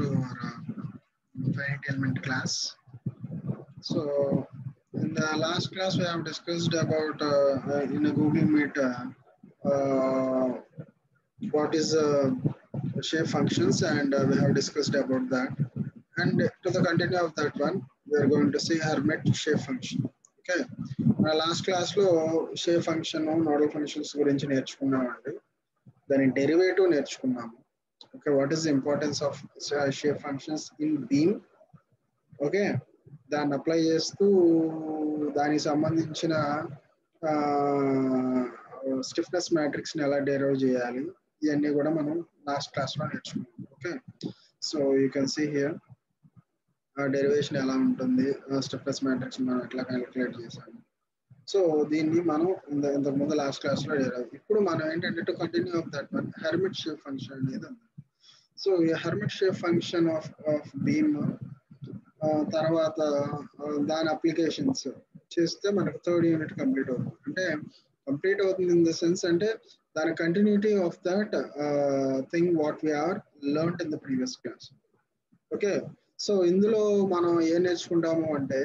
to our finite element class. So in the last class we have discussed about in a Google Meet what is shape functions, and we have discussed about that. And to the continue of that one, we are going to see Hermite shape function. Okay, last class lo shape function, model functions గురించి నేర్చుకున్నామండి. దాని derivative నేర్చుకున్నాము. Okay, what is the importance of shape functions in beam? Okay, దాన్ని apply చేస్తూ దానికి సంబంధించిన stiffness matrix ని ఎలా derive చేయాలి ఇవన్నీ కూడా మనం లాస్ట్ క్లాస్ లో నేర్చుకున్నాం. Okay, so you can see here derivation ఎలా ఉంటుంది, స్టిఫ్నెస్ మ్యాట్రిక్స్ మనం ఎట్లా క్యాలిక్యులేట్ చేసాము. సో దీన్ని మనం ఇంతకు ముందు లాస్ట్ క్లాస్ లో ఇప్పుడు మనం ఏంటంటే to continue of that one hermit shape function అనేది ఉంది. సో ఈ hermit shape function of beam తర్వాత దాని అప్లికేషన్స్ చేస్తే మనకు థర్డ్ యూనిట్ కంప్లీట్ అవుతుంది. అంటే కంప్లీట్ అవుతుంది ఇన్ ద సెన్స్ అంటే దాని continuity of that thing what we are learned in the previous class. Okay, so ఇందులో మనం ఏం నేర్చుకుంటాము అంటే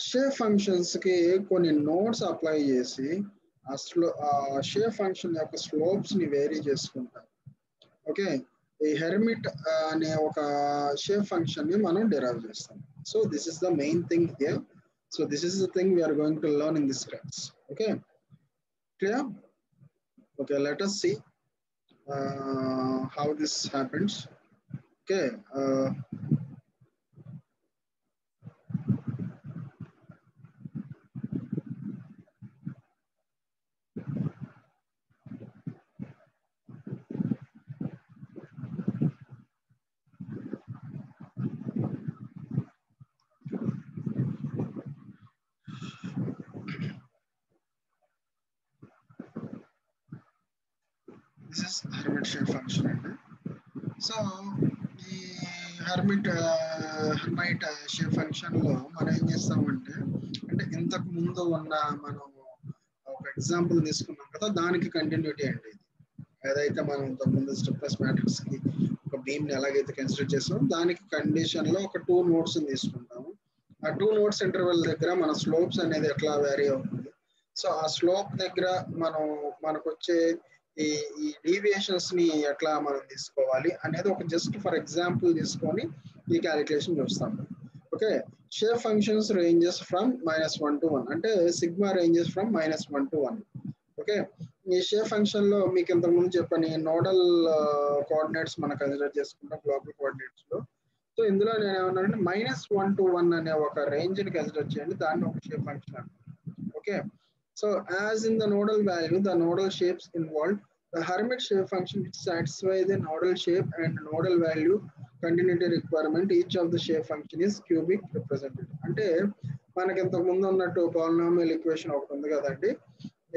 షేప్ ఫంక్షన్స్ కి కొన్ని నోట్స్ అప్లై చేసి ఆ షేప్ ఫంక్షన్ యొక్క స్లోప్స్ ని వేరీ చేసుకుంటాం. ఓకే, ఈ హెర్మిట్ అనే ఒక షేప్ ఫంక్షన్ ని మనం డిరైవ్ చేస్తాం. So this is the main thing here. So this is the thing we're going to learn in this class. Okay, clear? Okay, let us see how this happens. Okay, this is Hermite shape function అండి. So ఈ Hermite shape function లో మనం ఏం చేస్తామంటే అంటే ఇంతకు ముందు ఉన్న మనం ఒక ఎగ్జాంపుల్ తీసుకున్నాం కదా, దానికి కంటిన్యూటీ అండి ఇది. ఏదైతే మనం ఇంతకు ముందు స్టిఫ్నెస్ మ్యాట్రిక్స్ కి ఒక బీమ్ ని ఎలాగైతే కన్సిడర్ చేస్తామో దానికి కండిషన్ లో ఒక 2 నోట్స్ తీసుకుంటాము. ఆ 2 నోట్స్ ఇంటర్వెల్ దగ్గర మన స్లోప్స్ అనేది ఎట్లా వేరీ అవుతుంది. సో ఆ స్లోప్ దగ్గర మనకు వచ్చే ఈ డీవియేషన్స్ ని ఎట్లా మనం తీసుకోవాలి అనేది ఒక జస్ట్ ఫర్ ఎగ్జాంపుల్ తీసుకొని ఈ క్యాలిక్యులేషన్ చూస్తాము. Okay, shape functions ranges from -1 to 1 అంటే sigma ranges from -1 to 1. Okay, ఈ షేప్ ఫంక్షన్ లో మీకు ఇంతకుముందు చెప్పని నోడల్ కోఆర్డినేట్స్ మనం కన్సిడర్ చేసుకుంటాం గ్లోబల్ కోఆర్డినేట్స్ లో. సో ఇందులో నేను ఏమన్నానంటే -1 to 1 అనే ఒక రేంజ్ ని కన్సిడర్ చేయండి, దాన్ని ఒక షేప్ ఫంక్షన్ అంటారు. Okay, so as in the nodal value, the nodal shapes involved, the Hermite shape function which satisfies the nodal shape and nodal value continuity requirement, each of the shape function is cubic represented. అంటే మనకి ఇంతకు ముందు ఉన్నట్టు polynomial equation ఒకటి ఉంది కదండి,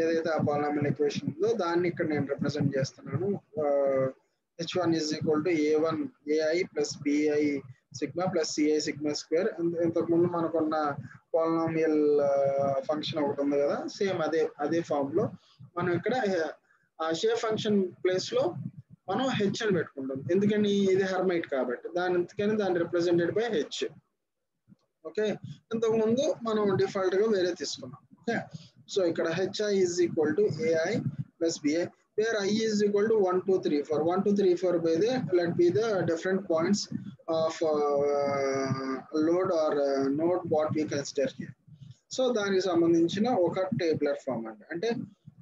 ఏదైతే ఆ పాలినామియల్ ఈక్వేషన్ ఉందో దాన్ని ఇక్కడ నేను రిప్రజెంట్ చేస్తున్నాను. h1 is equal to a1 ai plus bi sigma plus ci sigma square. ఇంతకు ముందు మనకున్న పాలినామియల్ ఫంక్షన్ ఒకటి ఉంది కదా, సేమ్ అదే ఫామ్ లో మనం ఇక్కడ ఆ షేప్ ఫంక్షన్ ప్లేస్ లో మనం హెచ్ అని పెట్టుకుంటాం. ఎందుకని ఇది హెర్మైట్ కాబట్టి దాన్ని రిప్రజెంటెడ్ బై హెచ్. ఓకే, ఇంతకు ముందు మనం డిఫాల్ట్ గా వేరే తీసుకున్నాం. ఓకే, సో ఇక్కడ HI is equal to AI plus BI where I is equal to 1 2 3 4 1 2 3 4 by the let be the different points of load or node what we consider here. So దానికి సంబంధించిన ఒక tabular form అంటే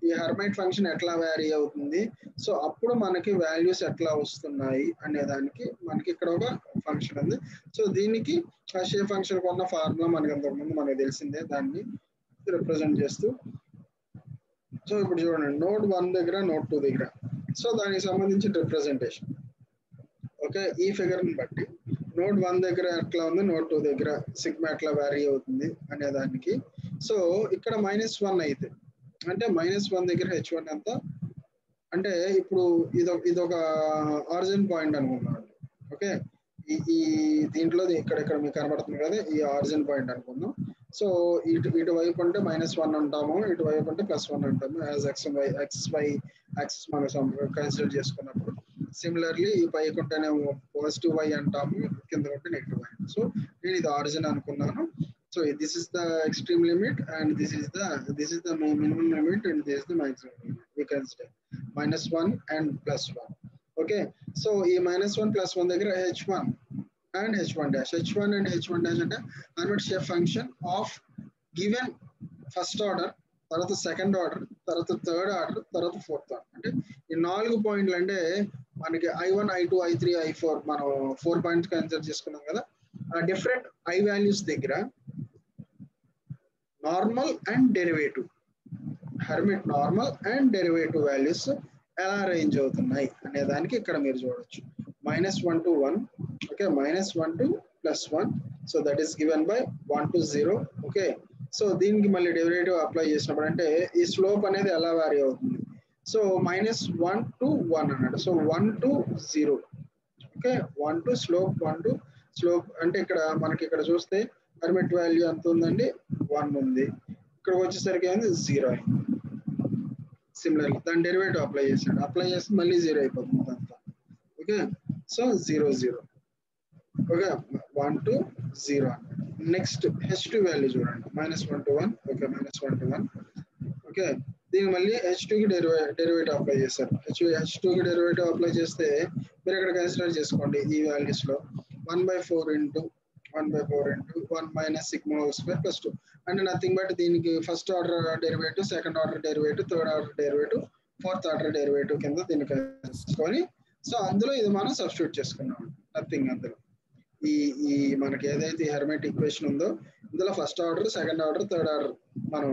ఈ Hermite function ఎట్లా vary అవుతుంది, so అప్పుడు మనకి values ఎట్లా వస్తున్నాయి అనే దానికి మనకి ఇక్కడ ఒక ఫంక్షన్ ఉంది. సో దీనికి ఆ షేప్ ఫంక్షన్ కొన్న ఫార్ములా మనకి అంతకుముందు మనకు తెలిసిందే, దాన్ని రిప్రజెంట్ చేస్తూ. సో ఇప్పుడు చూడండి, నోడ్ 1 దగ్గర నోడ్ 2 దగ్గర, సో దానికి సంబంధించిన రిప్రజెంటేషన్. ఓకే, ఈ ఫిగర్ ని బట్టి నోడ్ 1 దగ్గర ఎట్లా ఉంది, నోడ్ 2 దగ్గర సిగ్మా ఎట్లా వ్యారీ అవుతుంది అనే దానికి. సో ఇక్కడ -1 అయితే అంటే -1 దగ్గర h1 ఎంత అంటే ఇప్పుడు ఇదొక ఆరిజిన్ పాయింట్ అనుకున్నాం. ఓకే, ఈ దీంట్లో ఇక్కడ మీకు కనబడుతుంది కదా, ఈ ఆరిజిన్ పాయింట్ అనుకుందాం. సో ఇటువైపు అంటే -1 అంటాము, ఇటువైపు అంటే +1 అంటాము యాజ్ xy యాక్సిస్ మనం కన్సిడర్ చేసుకున్నప్పుడు. సిమిలర్లీ ఈ పైకి ఉంటేనేమో పాజిటివ్ y అంటాము, కింద ఉంటే నెగిటివ్ y. సో నేను ఇది ఆరిజిన్ అనుకున్నాను. So this is the extreme limit and this is the minimum limit and this is the maximum limit. We can say -1 and +1. Okay, so ఈ -1 +1 దగ్గర h1 and h1 dash. h1 and h1 dash అంటే hermit shape function of given first order, తర్వాత second order, తర్వాత third order, తర్వాత fourth order. అంటే ఈ 4 పాయింట్లు అంటే మనకి I1, I2, I3, I4 మనం 4 పాయింట్స్ కన్సిడర్ చేసుకున్నాం కదా. ఆ డిఫరెంట్ I వాల్యూస్ దగ్గర normal and derivative, hermit normal and derivative values ఎలా రేంజ్ అవుతున్నాయి అనే దానికి ఇక్కడ మీరు చూడొచ్చు. -1 to 1, okay, -1 to +1. So that is given by 1 to 0. Okay, so దీనికి మళ్ళీ డెరివేటివ్ అప్లై చేసినప్పుడు అంటే ఈ స్లోప్ అనేది ఎలా వారీ అవుతుంది. సో -1 to 1 అన్నాడు. So 1 to 0. Okay, 1 to slope అంటే ఇక్కడ మనకి ఇక్కడ చూస్తే హెర్మిట్ వాల్యూ ఎంత ఉందండి, 1 ఉంది. ఇక్కడికి వచ్చేసరికి ఏంది 0 అయింది. సిమిలర్లీ దాని డెరివేటివ్ అప్లై చేశాడు, అప్లై చేస్తే మళ్ళీ 0 అయిపోతుంది అంతా. Okay, so 0 0. Okay, 1 to 0. Next h2 value చూడండి, -1 to 1. Okay, -1 to 1. ఓకే, దీనికి మళ్ళీ h2 కి డెరివేటివ్ అప్లై చేశారు. h2 కి డెరివేటివ్ అప్లై చేస్తే మీరు ఇక్కడ కన్సిడర్ చేసుకోండి ఈ వాల్యూస్ లో 1/4 into 1 minus sigma whole square plus 2 అంటే నథింగ్ బట్ దీనికి first order derivative, second order derivative, third order derivative, fourth order derivative కింద దీనికి తీసుకొని సో అందులో ఇది మనం సబ్స్టిట్యూట్ చేసుకున్నాం. నథింగ్ అందులో ఈ మనకి ఏదైతే హెర్మైట్ ఈక్వేషన్ ఉందో ఇందులో first order, second order, third order మనం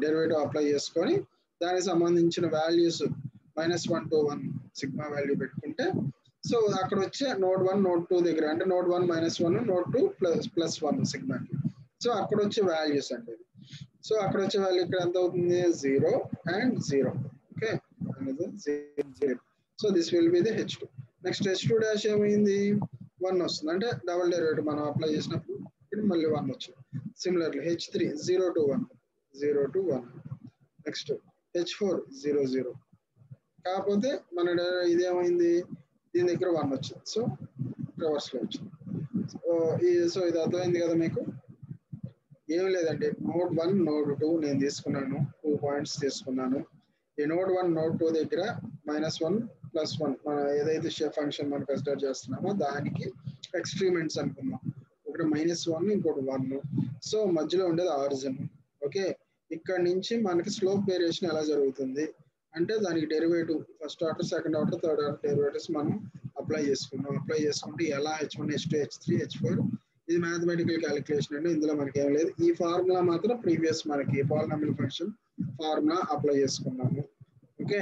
డెరివేటివ్ అప్లై చేసుకొని దానికి సంబంధించిన వాల్యూస్ -1 to 1 సిగ్మా వాల్యూ పెట్టుకుంటే సో అక్కడ వచ్చే నోడ్ 1 నోడ్ 2 దగ్గర అంటే నోడ్ 1 -1 నోడ్ 2 +1 సిగ్మాకి. సో అక్కడ వచ్చే వాల్యూస్ అంటే సో అక్కడ వచ్చే వాల్యూ ఇక్కడ ఎంత అవుతుంది 0 and 0. ఓకే, అనేది 0. So this will be the h2. Next h2 dash ఏమైంది 1 వస్తుంది అంటే డబుల్ డెరివేటివ్ మనం అప్లై చేసినప్పుడు ఇప్పుడు మళ్ళీ 1 వచ్చింది. Similarly h3 0 to 1. Next h4 0 0. కాకపోతే మన ఇదేమైంది దీని దగ్గర 1 వచ్చింది. సో రివర్స్ లో వచ్చింది. సో ఇది అర్థమైంది కదా మీకు. ఏం లేదండి, నోడ్ 1 నోడ్ 2 నేను తీసుకున్నాను, 2 పాయింట్స్ తీసుకున్నాను. ఈ నోడ్ 1 నోడ్ 2 దగ్గర -1 +1 మనం ఏదైతే షేప్ ఫంక్షన్ మనం కన్సిడర్ చేస్తున్నామో దానికి ఎక్స్ట్రీమెంట్స్ అనుకున్నాం. ఒకటి -1 ఇంకోటి 1. సో మధ్యలో ఉండేది ఆరిజిన్. ఓకే, ఇక్కడ నుంచి మనకి స్లోప్ వేరియేషన్ ఎలా జరుగుతుంది అంటే దానికి derivative first order, second order, third order derivatives మనం అప్లై చేసుకున్నాం. అప్లై చేసుకుంటే ఎలా h1, h2, h3, h4 ఇది మ్యాథమెటికల్ క్యాలిక్యులేషన్ అండి. ఇందులో మనకి ఏం లేదు. ఈ ఫార్ములా మాత్రం ప్రీవియస్ మనకి పాలినామియల్ ఫంక్షన్ ఫార్ములా అప్లై చేసుకున్నాము. ఓకే,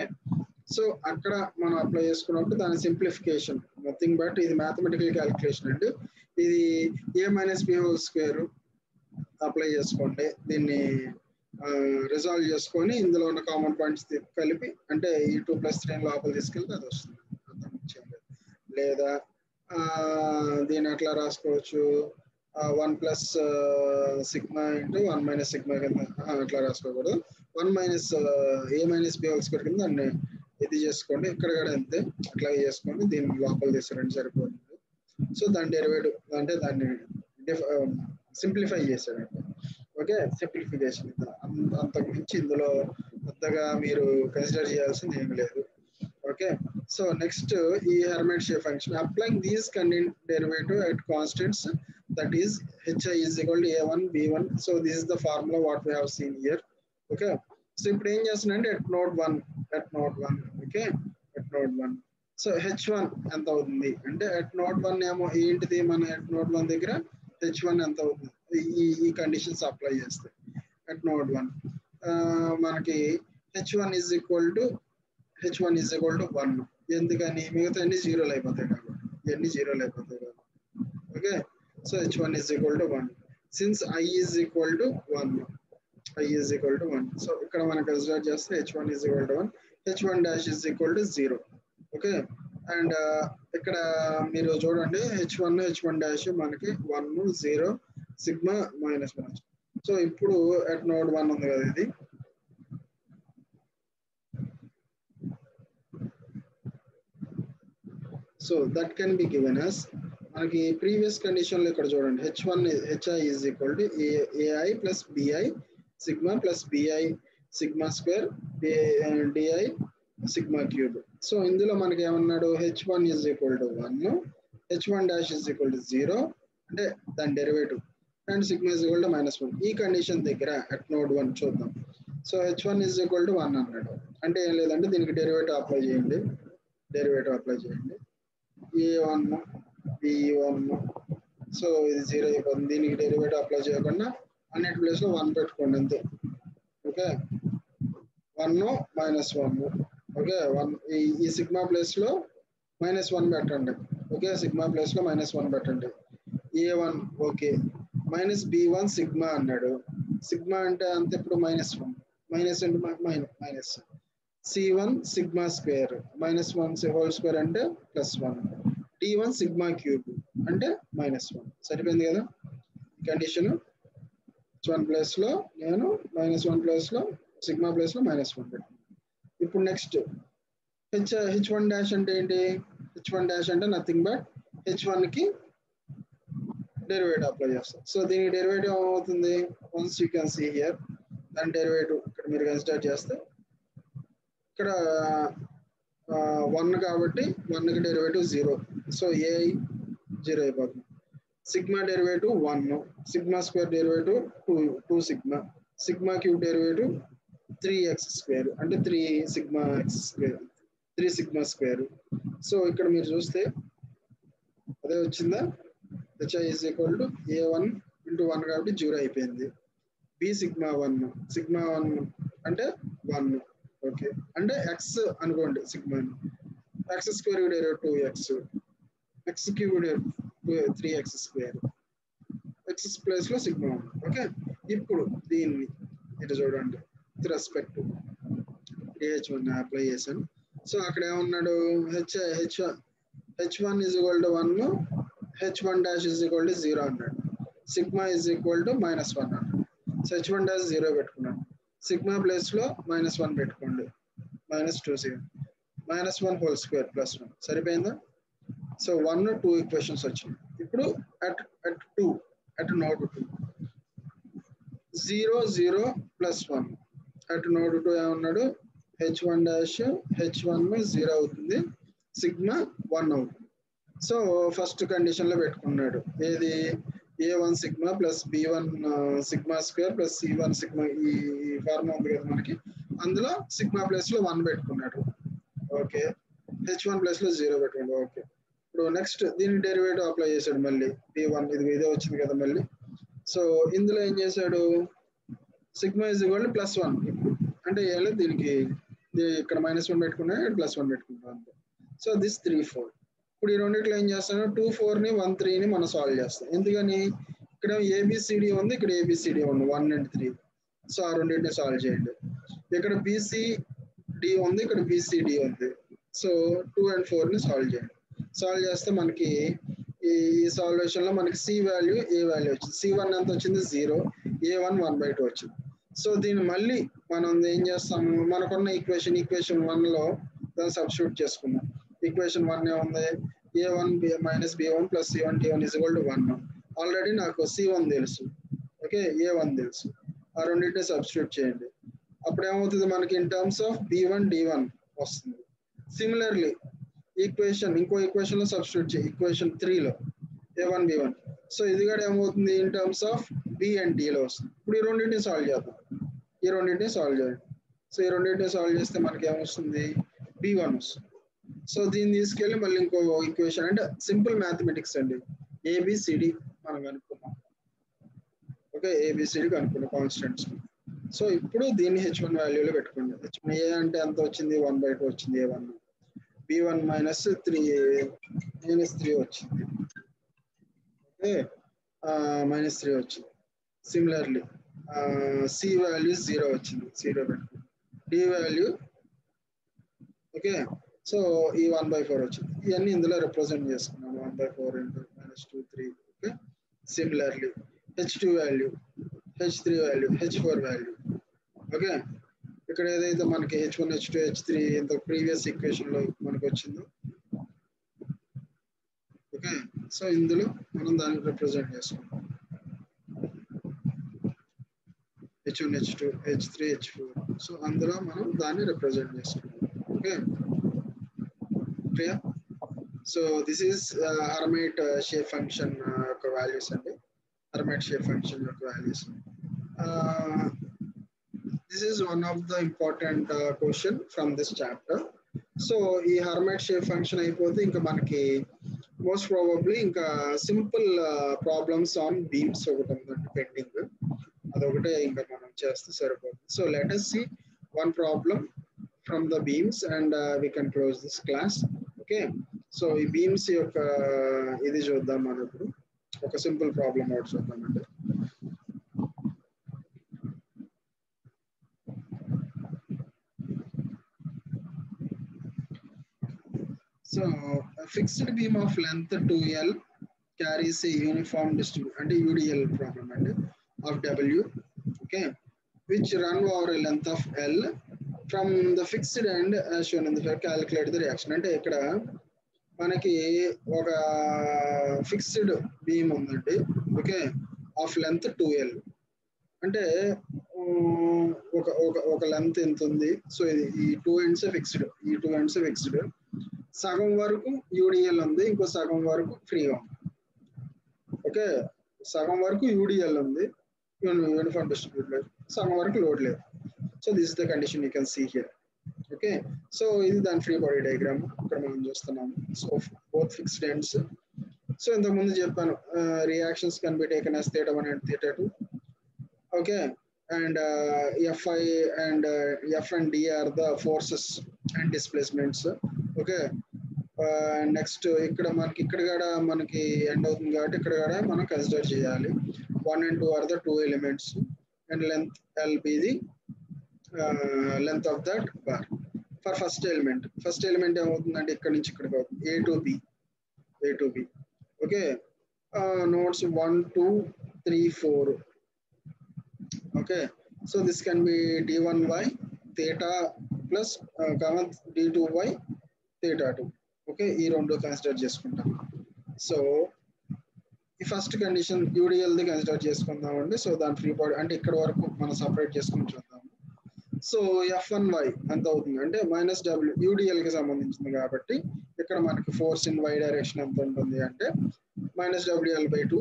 సో అక్కడ మనం అప్లై చేసుకున్నప్పుడు దాని సింప్లిఫికేషన్ నథింగ్ బట్ ఇది మ్యాథమెటికల్ క్యాలిక్యులేషన్ అండి. ఇది a-b² అప్లై చేసుకోండి. దీన్ని రిజాల్వ్ చేసుకొని ఇందులో ఉన్న కామన్ పాయింట్స్ కలిపి అంటే ఈ 2+3 లోపల తీసుకెళ్తే అది వస్తుంది. లేదా దీన్ని అట్లా రాసుకోవచ్చు 1 + సిగ్మా ఇంటూ 1 - సిగ్మా కింద అట్లా రాసుకోకూడదు. 1 - a-b² కింద దాన్ని ఇది చేసుకోండి. ఇక్కడ కూడా అంతే అట్లా చేసుకోండి. దీన్ని లోపల తీసుకురండి సరిపోతుంది. సో దాని డెరివేటివ్ అంటే దాన్ని సింప్లిఫై చేశారండి. ఓకే, సింప్లిఫికేషన్ అంతకు మించి ఇందులో పెద్దగా మీరు కన్సిడర్ చేయాల్సింది ఏమి లేదు. ఓకే, సో నెక్స్ట్ ఈ Hermite shape function applying these content derivative at constants that is hi = a1 b1. So this is the formula what we have seen here. Okay, so ఇప్పుడు ఏం చేస్తున్నానంటే at node 1 okay at node 1 so h1 ఎంత అవుతుంది అంటే at node 1 ఏమో ఏంటిది మన at node 1 దగ్గర h1 ఎంత అవుతుంది ఈ కండిషన్స్ అప్లై చేస్తే at node 1 మనకి h1 = 1. ఎందుకని మిగతా అన్ని జీరోలు అయిపోతాయి కాబట్టి ఇవన్నీ జీరోలు అయిపోతాయి కాబట్టి. Okay, so h1 = 1 since i = 1. So ఇక్కడ మనం కన్సిడర్ చేస్తే h1 = 1, h1 dash = 0. Okay, and ఇక్కడ మీరు చూడండి h1 డాష్ మనకి 1 0 సిగ్మా -1. సో ఇప్పుడు at node 1 ఉంది కదా ఇది so that can be given as మనకి ప్రీవియస్ కండిషన్ లో ఇక్కడ చూడండి hi is equal to ai plus bi sigma plus bi sigma square di sigma cube. So ఇందులో మనకి ఏమన్నాడు h1 is equal to 1, h1 dash is equal to 0 అంటే దాని derivative and sigma is equal to -1. ఈ condition దగ్గర at node 1 చూద్దాం. So h1 is equal to 1 అన్నాడు అంటే ఏం లేదంటే దీనికి డెరివేటివ్ అప్లై చేయండి, a1 b1. సో ఇది 0 అయిపోతుంది. దీనికి డెరివేటివ్ అప్లై చేయకుండా అన్నిటి ప్లేస్ లో 1 పెట్టుకోండి అంతే. ఓకే 1 -1. ఓకే 1 ఈ సిగ్మా ప్లేస్ లో -1 పెట్టండి. ఓకే సిగ్మా ప్లేస్ లో -1 పెట్టండి. a1 ఓకే -b1 సిగ్మా అన్నాడు. సిగ్మా అంటే అంతే ఇప్పుడు -1 మైనస్ అంటే minus c1 sigma square -1 whole square అంటే +1 d1 సిగ్మా క్యూబ్ అంటే -1. సరిపోయింది కదా కండిషన్. h1 ప్లేస్ లో నేను -1 ప్లేస్ లో సిగ్మా ప్లేస్ లో -1 పెట్టాను. ఇప్పుడు నెక్స్ట్ h1 డాష్ అంటే ఏంటి? h1 డాష్ అంటే నథింగ్ బట్ h1 కి డెరివేటివ్ అప్లై చేస్తాం. సో దీనికి డెరివేటివ్ ఏమవుతుంది? Once you can see here దాని డెరివేటివ్ ఇక్కడ మీరు కన్సిడర్ చేస్తే ఇక్కడ 1 కాబట్టి 1 కి డెరివేటివ్ 0. సో ఏ 0 అయిపోతుంది. Sigma derivative 1, sigma square derivative 2 sigma, sigma cube derivative 3x square అంటే 3 sigma x square 3 sigma square. So ఇక్కడ మీరు చూస్తే అదే వచ్చిందా? hi is equal to a1 into 1 కాబట్టి 0 అయిపోయింది. b సిగ్మా 1 అంటే 1. ఓకే అంటే x అనుకోండి sigma x square derivative 2x, x cube 3x square, x place లో సిగ్మా 1. ఓకే ఇప్పుడు దీన్ని ఇటు చూడండి with respect to h1 apply చేశాను. సో అక్కడ ఏమన్నాడు? h1 is equal to 1, h1 dash is equal to 0 అన్నాడు. సిగ్మా is equal to -1 అన్నాడు. సో h1 dash 0 పెట్టుకున్నాను. సిగ్మా ప్లేస్ లో -1 పెట్టుకోండి -2 -1 హోల్ స్క్వేర్ +1. సరిపోయిందా? సో 1 2 ఈక్వేషన్స్ వచ్చినాయి. ఇప్పుడు అట్ నోడ్ 2 0 0 +1 అట్ నోడ్ 2 ఏమన్నాడు? h1 dash h1 0 అవుతుంది, సిగ్మా 1 అవుతుంది. సో ఫస్ట్ కండిషన్ లో పెట్టుకున్నాడు ఏది? a1 sigma plus b1 sigma square plus c1 sigma ఈ ఫార్ములా ఉంది కదా మనకి, అందులో సిగ్మా ప్లేస్ లో 1 పెట్టుకున్నాడు. ఓకే h1 ప్లేస్ లో 0 పెట్టుకోండి. ఓకే ఇప్పుడు నెక్స్ట్ దీనికి డెరివేటివ్ అప్లై చేశాడు మళ్ళీ b1 ఇదే వచ్చింది కదా మళ్ళీ. సో ఇందులో ఏం చేశాడు? సిగ్మా ఇజ్ ఈక్వల్ టు +1 అంటే ఏం లేదు దీనికి ఇక్కడ -1 పెట్టుకున్నా +1 పెట్టుకుంటాం అంతే. So this 3 4. ఇప్పుడు ఈ రెండిట్లో ఏం చేస్తాను? 2 4 ని 1 3 ని మనం సాల్వ్ చేస్తాం. ఎందుకని? ఇక్కడ ABCD ఉంది, ఇక్కడ ABCD ఉంది 1 and 3. సో ఆ రెండింటిని సాల్వ్ చేయండి. ఇక్కడ BCD ఉంది, ఇక్కడ BCD ఉంది. సో 2 and 4 ని సాల్వ్ చేయండి. సాల్వ్ చేస్తే మనకి ఈ సాల్వేషన్ లో మనకి C వాల్యూ A వాల్యూ వచ్చింది. C1 ఎంత వచ్చింది? 0, A1 1/2 వచ్చింది. సో దీన్ని మళ్ళీ మనం ఏం చేస్తాము? మనకున్న ఈక్వేషన్ 1 లో దాన్ని సబ్స్టిట్యూట్ చేసుకున్నాం. ఈక్వేషన్ 1 ఏముంది? a1 b1 plus c1 d1 is equal to 1. Already నాకు c1 తెలుసు, ఓకే a1 తెలుసు. ఆ రెండింటిని సబ్స్టిట్యూట్ చేయండి. అప్పుడు ఏమవుతుంది మనకి? In terms of b1 d1 వస్తుంది. సిమిలర్లీ ఇంకో ఈక్వేషన్ లో సబ్స్టిట్యూట్ చేయి, ఈక్వేషన్ 3 లో a1 b1. సో ఇది కూడా ఏమవుతుంది? In terms of b and d లో వస్తుంది. ఇప్పుడు ఈ రెండింటిని సాల్వ్ చేద్దాం. సో ఈ రెండింటిని సాల్వ్ చేస్తే మనకి ఏమొస్తుంది? b1 వస్తుంది. సో దీన్ని తీసుకెళ్ళి మళ్ళీ ఇంకో ఈక్వేషన్ అంటే సింపుల్ మ్యాథమెటిక్స్ అండి, ABCD మనం కనుక్కున్నాం. ఓకే ABCD కనుక్కున్నాం కాన్స్టెంట్స్. సో ఇప్పుడు దీన్ని h1 వాల్యూలో పెట్టుకోండి. h1 a అంటే ఎంత వచ్చింది? 1/2 వచ్చింది a1. b1 -3 వచ్చింది. ఓకే -3 వచ్చింది. సిమిలర్లీ C వాల్యూ 0 వచ్చింది, 0 పెట్టుకోండి. D వాల్యూ ఓకే సో ఈ 1/4 వచ్చింది. ఇవన్నీ ఇందులో రిప్రజెంట్ చేసుకున్నాము. 1/4 into -2 3. Okay similarly h2 value, h3 value, h4 value. Okay ఇక్కడ ఏదైతే మనకి h1 h2 h3 ఇంత ప్రీవియస్ ఈక్వేషన్ లో మనకు వచ్చిందో సో ఇందులో మనం దాన్ని రిప్రజెంట్ చేసుకుంటాం. H1, H2, H3, H4. So అందులో మనం దాన్ని రిప్రజెంట్ చేసుకుంటాం. Okay clear. So this is Hermite shape function యొక్క వాల్యూస్ అండి. హెర్మైట్ షేప్ ఫంక్షన్ యొక్క values. This is one of the important question from this chapter. So ఈ Hermite shape function అయిపోతే ఇంకా మనకి మోస్ట్ ప్రాబబ్లీ ఇంకా సింపుల్ ప్రాబ్లమ్స్ ఆన్ బీమ్స్ ఒకటి ఉందండి పెండింగ్. అదొకటే ఇంకా మనం చేస్తే సరిపోతుంది. So let us see one problem from the beams and we can close this class. Okay, so ఈ బీమ్స్ యొక్క ఇది చూద్దాం మనం ఇప్పుడు. ఒక సింపుల్ ప్రాబ్లం ఒకటి చూద్దామండి. So a fixed beam of length 2L carries a uniform distribution and UDL problem of W, okay, which run over a length of L from the fixed end as shown in the figure. Calculate the reaction. అంటే ఇక్కడ మనకి ఒక fixed beam ఉందండి, okay, of length 2L. అంటే ఒక length ఎంత ఉంది. So ఇది ఈ 2 ends ఫిక్స్డ్, ఈ 2 ends ఫిక్స్డ్. సగం వరకు యూడిఎల్ ఉంది, ఇంకో సగం వరకు ఫ్రీగా ఉంది. ఓకే, సగం వరకు యూడిఎల్ ఉంది, యూనిఫామ్ డిస్ట్రిబ్యూట్ లేదు, సగం వరకు లోడ్ లేదు. So this is the condition you can see here. Okay, so ఇది దాని ఫ్రీ బాడీ డయాగ్రామ్ ఇక్కడ మనం చూస్తున్నాము. So both fixed ends. So ఇంతకుముందు చెప్పాను reactions can be taken as θ1 and θ2. Okay, and Fi and F and D are the forces and displacements. Okay, next ఇక్కడ మనకి ఇక్కడ కూడా మనకి ఎండ్ అవుతుంది కాబట్టి ఇక్కడ కూడా మనం కన్సిడర్ చేయాలి. 1 and 2 are the 2 elements and length L be the length of that bar. For first element ఏమవుతుందంటే ఇక్కడ నుంచి ఇక్కడికి అవుతుంది A to B. Okay, notes 1, 2, 3, 4. Okay, so this can be d1y theta plus d2y θ2. Okay, ఈ రెండు consider చేసుకుంటాం. So ఈ first condition UDL the consider చేసుకుందామండి. సో దాని ఫ్రీ బాడీ అంటే ఇక్కడ వరకు మనం సపరేట్ చేసుకుని చూద్దాము. సో F1y ఎంత అవుతుంది అంటే -W, యూడిఎల్ కి సంబంధించింది కాబట్టి ఇక్కడ మనకి ఫోర్స్ ఇన్ y డైరెక్షన్ ఎంత ఉంటుంది అంటే -WL/2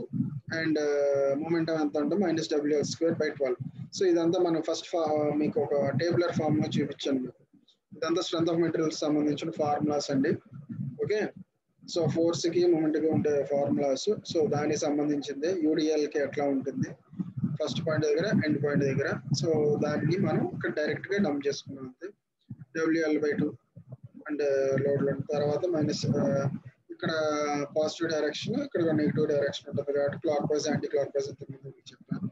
అండ్ మొమెంటం ఎంత అంటే -WL²/12. సో ఇదంతా మనం ఫస్ట్ మీకు ఒక టేబులర్ ఫామ్ లో చూపించాను. ఇదంతా స్ట్రెంత్ ఆఫ్ మెటీరియల్స్ సంబంధించిన ఫార్ములాస్ అండి. ఓకే, సో ఫోర్స్ కి మూమెంట్ కి ఉండే ఫార్ములాస్. సో దానికి సంబంధించింది యూడిఎల్ కి ఎట్లా ఉంటుంది ఫస్ట్ పాయింట్ దగ్గర ఎండ్ పాయింట్ దగ్గర. సో దాన్ని మనం ఇక్కడ డైరెక్ట్ గా డంప్ చేసుకున్నాం అంతే. WL/2 అండ్ లోడ్ తర్వాత మైనస్ ఇక్కడ పాజిటివ్ డైరెక్షన్, ఇక్కడ నెగిటివ్ డైరెక్షన్ ఉంటుంది కాబట్టి clock wise anti clock wise ఎంత చెప్పాను.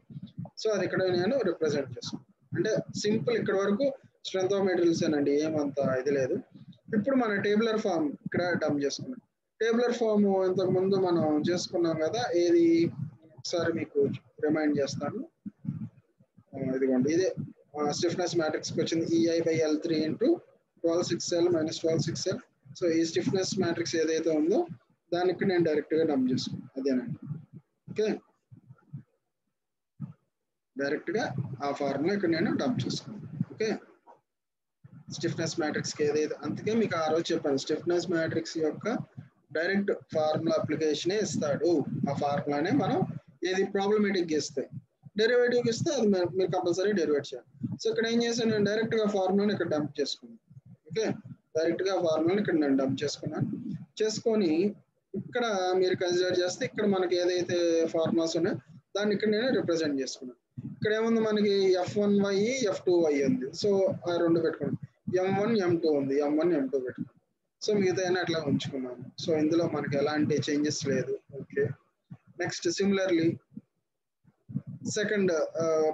సో అది ఇక్కడ నేను రిప్రజెంట్ చేస్తాను. అంటే సింపుల్ ఇక్కడ వరకు స్ట్రెంత్ ఆఫ్ మెటీరియల్స్ ఏనండి, ఏమంత ఇది లేదు. ఇప్పుడు మన టేబులర్ ఫామ్ ఇక్కడ డంప్ చేసుకున్నాం. టేబులర్ ఫామ్ ఇంతకు ముందు మనం చేసుకున్నాం కదా, ఏది ఒకసారి మీకు రిమైండ్ చేస్తాను. ఇదిగోండి, ఇదే స్టిఫ్నెస్ మ్యాట్రిక్స్ కి వచ్చింది EI/L3 × 12/6L - 12/6L. సో ఈ స్టిఫ్నెస్ మ్యాట్రిక్స్ ఏదైతే ఉందో దానికి నేను డైరెక్ట్ గా డంప్ చేసుకున్నాను. అదేనండి. ఓకే, డైరెక్ట్ గా ఆ ఫార్ములా ఇక్కడ నేను డంప్ చేసుకున్నాను. ఓకే, స్టిఫ్నెస్ మ్యాట్రిక్స్ కి ఏదైతే, అందుకే మీకు ఆ రోజు చెప్పాను స్టిఫ్నెస్ మ్యాట్రిక్స్ యొక్క డైరెక్ట్ ఫార్ములా అప్లికేషన్ ఇస్తాడు. ఆ ఫార్ములానే మనం ఏది ప్రాబ్లమేటిక్ ఇస్తే డెరివేటివ్ ఇస్తే అది మీరు కంపల్సరీ డెరివేట్ చేయాలి. సో ఇక్కడ ఏం చేశాను, నేను డైరెక్ట్ గా ఫార్ములాని ఇక్కడ డంప్ చేసుకున్నాను. ఓకే, డైరెక్ట్ గా ఫార్ములాని ఇక్కడ నేను డంప్ చేసుకొని ఇక్కడ మీరు కన్సిడర్ చేస్తే ఇక్కడ మనకి ఏదైతే ఫార్ములాస్ ఉన్నాయో దాన్ని ఇక్కడ నేను రిప్రజెంట్ చేసుకున్నాను. ఇక్కడ ఏముంది మనకి F1y F2y ఉంది. సో ఆ రెండు పెట్టుకున్నాను. M1 M2 ఉంది, M1 M2 పెట్టుకున్నాను. సో మిగతా అట్లా ఉంచుకున్నాను. సో ఇందులో మనకి ఎలాంటి చేంజెస్ లేదు. Okay, next similarly second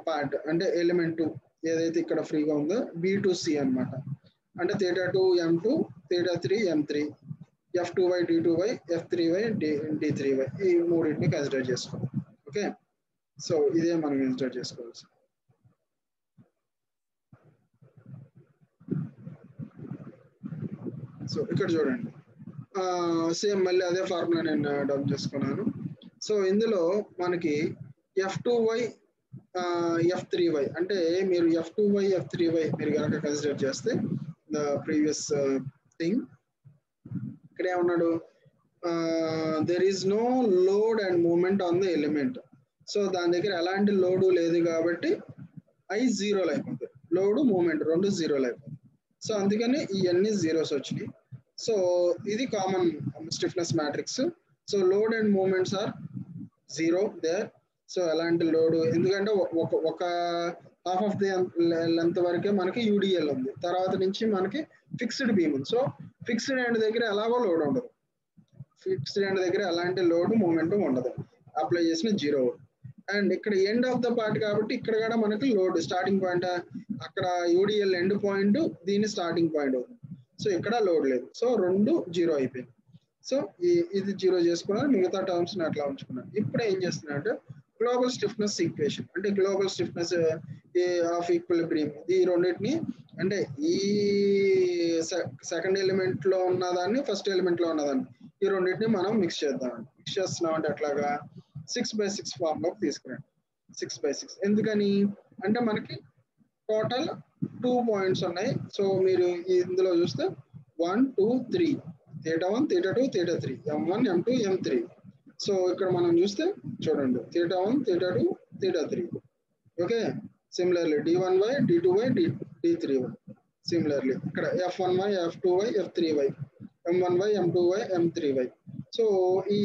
part అంటే ఎలిమెంట్ 2 ఏదైతే ఇక్కడ ఫ్రీగా ఉందో B2C అన్నమాట. అంటే θ2 M2, θ3 M3, F2y D2y, F3y D3y, ఈ మూడింటిని కన్సిడర్ చేసుకోవాలి. ఓకే, సో ఇదే మనం కన్సిడర్ చేసుకోవచ్చు. సో ఇక్కడ చూడండి, సేమ్ మళ్ళీ అదే ఫార్ములా నేను డౌన్ చేసుకున్నాను. సో ఇందులో మనకి F2y F3y అంటే మీరు F2y F3y మీరు కనుక కన్సిడర్ చేస్తే ద ప్రీవియస్ థింగ్ ఇక్కడ ఏమన్నాడు, there is no load and moment on the element. So దాని దగ్గర ఎలాంటి లోడు లేదు కాబట్టి I జీరోలు అయిపోతుంది, లోడు మూమెంట్ రెండు జీరోలు అయిపోతుంది. సో అందుకని ఇవన్నీ జీరోస్ వచ్చినాయి. సో ఇది common stiffness matrix. So load and moments are zero there. So ఎలాంటి లోడ్, ఎందుకంటే ఒక హాఫ్ ఆఫ్ ది లెంత్ వరకే మనకి యూడిఎల్ ఉంది, తర్వాత నుంచి మనకి ఫిక్స్డ్ బీమ్ ఉంది. సో ఫిక్స్డ్ ఎండ్ దగ్గర ఎలాగో లోడ్ ఉండదు, ఫిక్స్డ్ ఎండ్ దగ్గర ఎలాంటి లోడ్ మూమెంట్ ఉండదు, అప్లై చేసిన జీరో. అండ్ ఇక్కడ ఎండ్ ఆఫ్ ద పార్ట్ కాబట్టి ఇక్కడ కూడా మనకి లోడ్ స్టార్టింగ్ పాయింట్, అక్కడ యూడిఎల్ ఎండ్ పాయింట్, దీని స్టార్టింగ్ పాయింట్ అవుతుంది. సో ఇక్కడ లోడ్ లేదు, సో రెండు జీరో అయిపోయింది. సో ఇది జీరో చేసుకున్నాను, మిగతా టర్మ్స్ అట్లా ఉంచుకున్నాను. ఇప్పుడు ఏం చేస్తున్నా అంటే గ్లోబల్ స్టిఫ్నెస్ ఈక్వేషన్, అంటే గ్లోబల్ స్టిఫ్నెస్ ఆఫ్ ఈక్విలిబ్రియం, ఈ రెండింటిని అంటే ఈ సెకండ్ ఎలిమెంట్ లో ఉన్నదాన్ని ఫస్ట్ ఎలిమెంట్ లో ఉన్నదాన్ని ఈ రెండింటిని మనం మిక్స్ చేద్దాం. మిక్స్ చేస్తున్నాం అంటే అట్లాగా 6/6 ఫామ్ లోకి తీసుకురండి. 6/6 ఎందుకని అంటే మనకి టోటల్ 2 పాయింట్స్ ఉన్నాయి. సో మీరు ఇందులో చూస్తే 1 2 3 θ1 θ2 θ3 m1 m2 m3. సో ఇక్కడ మనం చూస్తే చూడండి θ1 θ2 θ3. Okay, similarly d1y d2y d3y. Similarly ఇక్కడ f1y f2y f3y m1y m2y m3y. So ఈ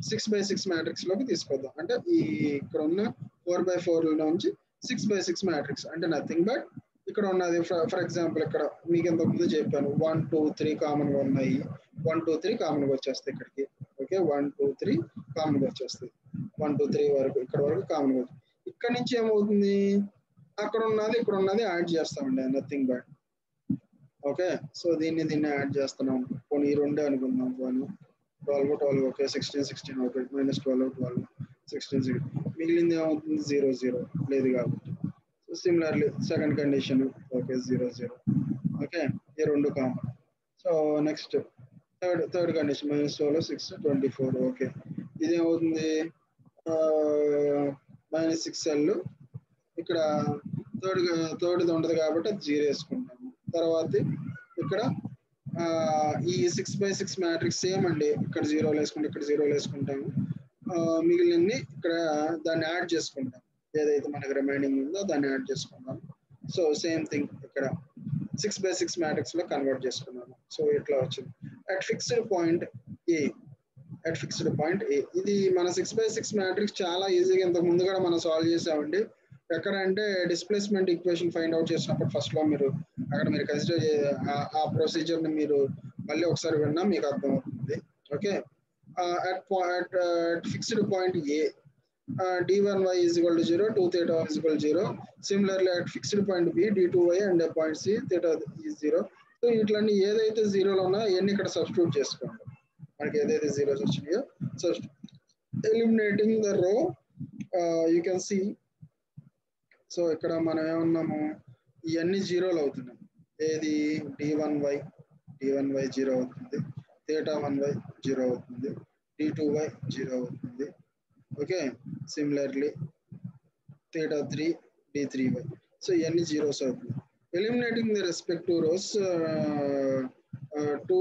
6/6 మ్యాట్రిక్స్ లోకి తీసుకొద్దాం. అంటే ఈ ఇక్కడ ఉన్న 4/4 నుంచి 6/6 మ్యాట్రిక్స్ అంటే నథింగ్ బట్ ఇక్కడ ఉన్నది ఫర్ ఎగ్జాంపుల్ ఇక్కడ మీకు ఇంతకు ముందు చెప్పాను 1 2 3 కామన్ గా ఉన్నాయి, 1 2 3 కామన్ గా వచ్చేస్తాయి ఇక్కడికి. ఓకే, 1 2 3 కామన్ గా వచ్చేస్తాయి, 1 2 3 వరకు ఇక్కడ వరకు కామన్ గా వచ్చి ఇక్కడ నుంచి ఏమవుతుంది, అక్కడ ఉన్నది ఇక్కడ ఉన్నది యాడ్ చేస్తామండి, నథింగ్ బట్. ఓకే, సో దీన్ని యాడ్ చేస్తున్నాం. పోనీ ఈ రెండే అనుకుందాం, 12 12 ఓకే, 16 16 ఓకే, -12 12 16 16 మిగిలింది ఏమవుతుంది 0 0 లేదు కాబట్టి. So similarly second condition okay 0 0. Okay, ఈ రెండు common. So next third condition -12 6 24. Okay, ఇది ఏమవుతుంది -6L. ఇక్కడ థర్డ్ ఉండదు కాబట్టి అది 0 వేసుకుంటాము. తర్వాత ఇక్కడ ఈ 6/6 మ్యాట్రిక్స్ సేమ్ అండి, ఇక్కడ 0 వేసుకుంటాం, ఇక్కడ 0 వేసుకుంటాము. మిగిలింది ఇక్కడ దాన్ని యాడ్ చేసుకుంటాం, ఏదైతే మనకి రిమైనింగ్ ఉందో దాన్ని యాడ్ చేసుకుంటాం. సో సేమ్ థింగ్ ఇక్కడ 6/6 మ్యాట్రిక్స్ లో కన్వర్ట్ చేసుకున్నాము. సో ఇట్లా వచ్చింది at fixed point A. At fixed point A ఇది మన 6/6 మ్యాట్రిక్స్ చాలా ఈజీగా ఇంతకు ముందు కూడా మనం సాల్వ్ చేసామండి. ఎక్కడ అంటే డిస్ప్లేస్మెంట్ ఈక్వేషన్ ఫైండ్ అవుట్ చేసినప్పుడు ఫస్ట్ లో మీరు అక్కడ మీరు కన్సిడర్ ఆ ప్రొసీజర్ ని మీరు మళ్ళీ ఒకసారి విన్నా మీకు అర్థమవుతుంది. Okay, at fixed point A, d1y is equal to 0, 2θ is equal to 0. Similarly at fixed point B, d2y and point C, θ is 0. So ఇట్లన్నీ ఏదైతే జీరోలో ఉన్నా ఇవన్నీ ఇక్కడ సబ్స్టిట్యూట్ చేసుకోండి, మనకి ఏదైతే జీరోస్ వచ్చినాయో ఎలిమినేటింగ్ ద రో యూ కెన్ సీ. సో ఇక్కడ మనం ఏమన్నాము, ఇవన్నీ జీరోలు అవుతున్నాయి. ఏది d1y 0 అవుతుంది, θ1y 0 అవుతుంది, d2y 0 అవుతుంది. Okay, similarly θ3 d3y. సో ఇవన్నీ జీరోస్ అవుతుంది. Eliminating the respective rows 2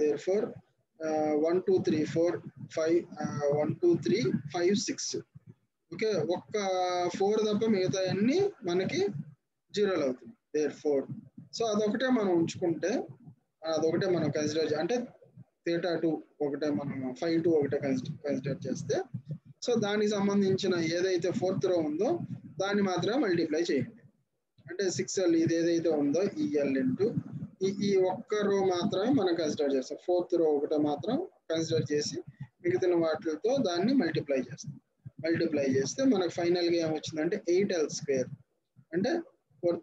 therefore 1 2 3 4 5 1 2 3 5 6. Okay, ఒక్క 4 తప్ప మిగతా అన్ని మనకి జీరోలు అవుతుంది. therefore సో అదొకటే మనం ఉంచుకుంటే, అదొకటే మనం కన్సిడర్ అంటే θ2 ఒకటే మనం 5 2 ఒకటే కన్సిడర్ చేస్తే, సో దానికి సంబంధించిన ఏదైతే 4th రో ఉందో దాన్ని మాత్రమే మల్టిప్లై చేయండి. అంటే 6L ఇది ఏదైతే ఉందో ఈ L ఇంటూ ఈ ఒక్క రో మాత్రమే మనం కన్సిడర్ చేస్తాం. 4th రో ఒకటే మాత్రం కన్సిడర్ చేసి మిగతా వాటితో దాన్ని మల్టిప్లై చేస్తాం. మల్టిప్లై చేస్తే మనకు ఫైనల్గా ఏమొచ్చిందంటే 8L². అంటే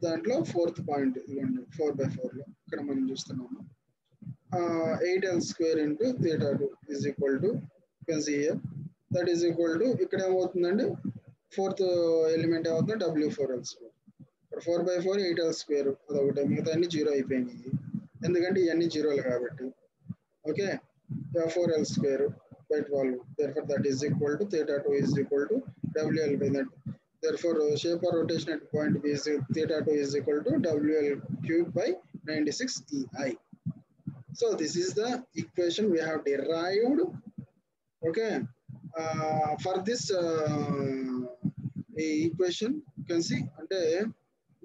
దాంట్లో 4th పాయింట్ ఇదిగోండి 4/4 లో ఇక్కడ మనం చూస్తున్నాము 8L² into θ2 is equal to, you can see here, that is equal to ఇక్కడ ఏమవుతుందండి 4th ఎలిమెంట్ ఏమవుతుంది W4L². ఇక్కడ 4/4 8L² అదొకటి, మిగతా అన్ని జీరో అయిపోయినాయి ఎందుకంటే ఇవన్నీ జీరోలు కాబట్టి. Okay, therefore L square by 12. Therefore that is equal to theta 2 is equal to WL by that. Therefore shape or rotation at point B is theta 2 is equal to WL cube by 96 EI. So this is the equation we have derived. Okay, for this equation you can see అంటే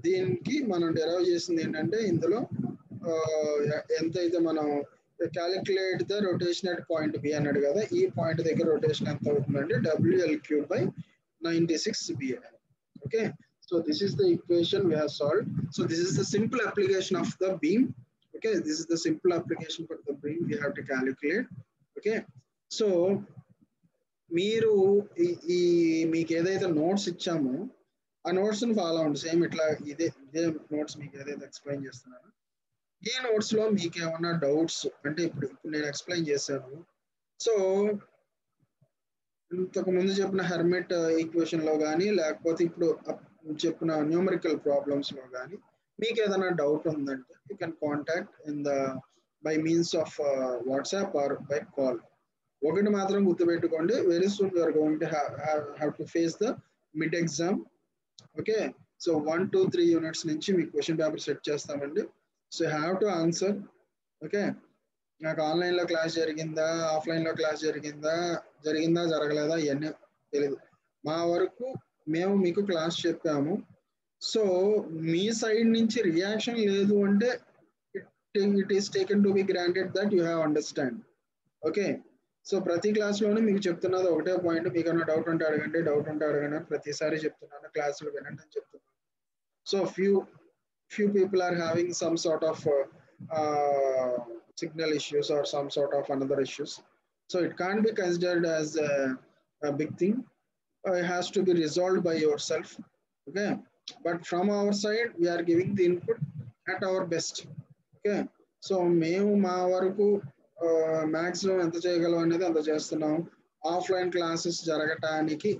దీనికి మనం derive చేసింది ఏంటంటే ఇందులో ఎంతైతే మనం calculate the rotation at point B అన్నాడు కదా, ఈ పాయింట్ దగ్గర రొటేషన్ ఎంత అవుతుందంటే WL cube by 96 BI. Okay, so this is the equation we have solved. So this is the simple application of the beam. Okay, this is the simple application for the beam we have to calculate. Okay, so మీరు ఈ మీకు ఏదైతే notes ఇచ్చామో ఆ notes ని follow అవ్వండి. Same ఇట్లా ఇదే నోట్స్ మీకు ఏదైతే ఎక్స్ప్లెయిన్ చేస్తున్నాను, ఈ నోట్స్ లో మీకు ఏమన్నా డౌట్స్ అంటే ఇప్పుడు నేను ఎక్స్ప్లెయిన్ చేశాను. సో ఇంతకు ముందు చెప్పిన హెర్మిట్ ఈక్వేషన్ లో కానీ లేకపోతే ఇప్పుడు చెప్పిన న్యూమరికల్ ప్రాబ్లమ్స్ లో కానీ మీకు ఏదైనా డౌట్ ఉందంటే you can contact in the by means of WhatsApp or by call. ఒకటి మాత్రం గుర్తుపెట్టుకోండి, very soon you're going to have to face the mid exam. Okay, so 1, 2, 3 units నుంచి మీకు క్వశ్చన్ పేపర్ సెట్ చేస్తామండి. So have to answer. Okay, నాకు ఆన్లైన్లో class జరిగిందా ఆఫ్లైన్లో క్లాస్ జరిగిందా జరగలేదా ఇవన్నీ తెలియదు. మా వరకు మేము మీకు క్లాస్ చెప్పాము. సో మీ సైడ్ నుంచి రియాక్షన్ లేదు అంటే it is taken to be granted that you have understand. Okay, so ప్రతి క్లాస్లోనూ మీకు చెప్తున్నది ఒకటే పాయింట్, మీకు ఏమైనా డౌట్ ఉంటే అడగండి ప్రతిసారి చెప్తున్నాను, క్లాసులు వినండి అని చెప్తున్నాను. So few people are having some sort of signal issues or some sort of another issues. So it can't be considered as a big thing. It has to be resolved by yourself. Okay, but from our side we are giving the input at our best. Okay, so మేము మా వరకు maximum ఎంత చేయగలం అనేది అంత చేస్తున్నాం. Offline classes జరగటానికి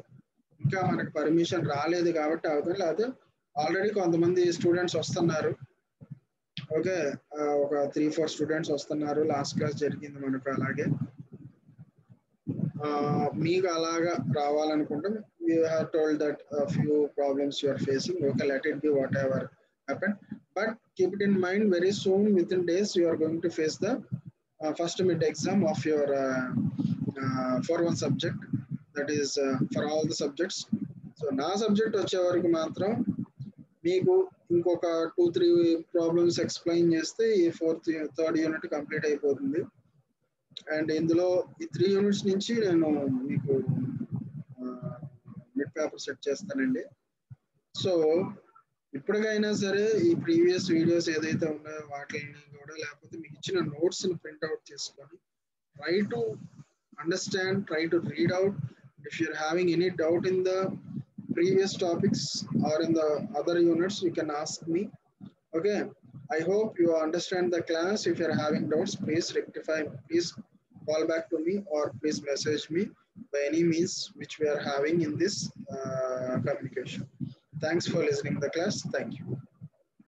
ఇంకా మనకు పర్మిషన్ రాలేదు కాబట్టి అవుతుంది, లేకపోతే ఆల్రెడీ కొంతమంది స్టూడెంట్స్ వస్తున్నారు. ఓకే, ఒక 3-4 స్టూడెంట్స్ వస్తున్నారు. లాస్ట్ క్లాస్ జరిగింది మనకు. అలాగే మీకు అలాగా రావాలనుకుంటే you have told that few problems you are facing. Okay, let it be whatever happen, but keep it in mind very soon within days you are going to face the first mid exam of your for one subject, that is for all the subjects. So నా subject వచ్చే వరకు మాత్రం మీకు ఇంకొక 2-3 problems explain చేస్తే ఈ third unit complete అయిపోతుంది. And ఇందులో ఈ 3 యూనిట్స్ నుంచి నేను మీకు మిడ్ పేపర్ సెట్ చేస్తానండి. సో ఇప్పటికైనా సరే ఈ ప్రీవియస్ వీడియోస్ ఏదైతే ఉన్నాయో వాటిని కూడా లేకపోతే మీకు ఇచ్చిన నోట్స్ని ప్రింట్అవుట్ చేసుకొని try to understand, try to read out. If you're having any doubt in the previous topics or in the other units, you can ask me. Okay, I hope you understand the class. If you are having doubts, please rectify, please call back to me or please message me by any means which we are having in this communication. Thanks for listening to the class. Thank you.